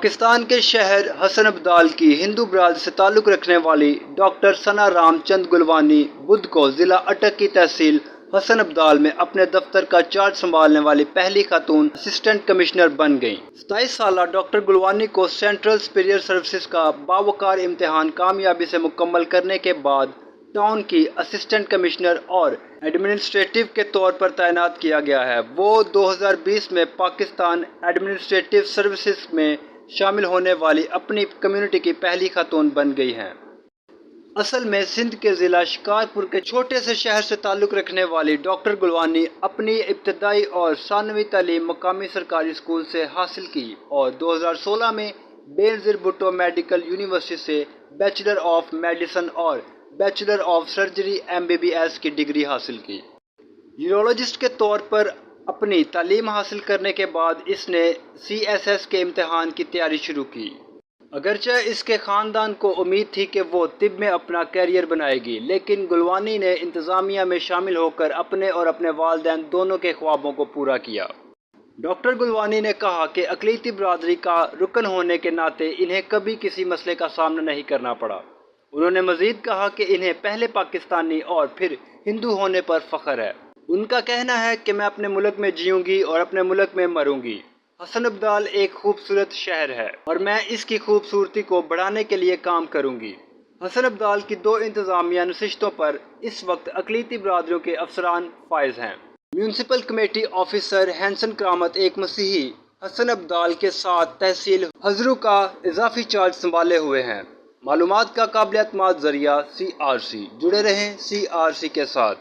پاکستان کے شہر حسن ابدال کی ہندو برادری سے تعلق رکھنے والی ڈاکٹر ثنا رام چند گلوانی بدھ کو ضلع اٹک کی تحصیل حسن ابدال میں اپنے دفتر کا چارج سنبھالنے والی پہلی خاتون اسسٹنٹ کمشنر بن گئیں۔ 27 سالہ ڈاکٹر گلوانی کو سینٹرل سپیریئر سروسز کا باوقار امتحان کامیابی سے مکمل کرنے کے بعد ٹاؤن کی اسسٹنٹ کمشنر اور ایڈمنسٹریٹو کے طور پر تعینات کیا گیا ہے۔ وہ 2020 میں پاکستان ایڈمنسٹریٹو سروسز میں شامل ہونے والی اپنی کمیونٹی کی پہلی خاتون بن گئی ہیں۔ اصل میں سندھ کے ضلع شکارپور کے چھوٹے سے شہر سے تعلق رکھنے والی ڈاکٹر گلوانی اپنی ابتدائی اور ثانوی تعلیم مقامی سرکاری اسکول سے حاصل کی اور 2016 میں بینظیر بھٹو میڈیکل یونیورسٹی سے بیچلر آف میڈیسن اور بیچلر آف سرجری MBBS کی ڈگری حاصل کی۔ یورولوجسٹ کے طور پر اپنی تعلیم حاصل کرنے کے بعد اس نے CSS کے امتحان کی تیاری شروع کی۔ اگرچہ اس کے خاندان کو امید تھی کہ وہ طب میں اپنا کیریئر بنائے گی، لیکن گلوانی نے انتظامیہ میں شامل ہو کر اپنے اور اپنے والدین دونوں کے خوابوں کو پورا کیا۔ ڈاکٹر گلوانی نے کہا کہ اقلیتی برادری کا رکن ہونے کے ناطے انہیں کبھی کسی مسئلے کا سامنا نہیں کرنا پڑا۔ انہوں نے مزید کہا کہ انہیں پہلے پاکستانی اور پھر ہندو ہونے پر فخر ہے۔ ان کا کہنا ہے کہ میں اپنے ملک میں جیوں گی اور اپنے ملک میں مروں گی۔ حسن ابدال ایک خوبصورت شہر ہے اور میں اس کی خوبصورتی کو بڑھانے کے لیے کام کروں گی۔ حسن ابدال کی 2 انتظامیہ نشستوں پر اس وقت اقلیتی برادریوں کے افسران فائز ہیں۔ میونسپل کمیٹی آفیسر ہینسن کرامت ایک مسیحی حسن ابدال کے ساتھ تحصیل ہزرو کا اضافی چارج سنبھالے ہوئے ہیں۔ معلومات کا قابل اعتماد ذریعہ CRC۔ جڑے رہیں CRC کے ساتھ۔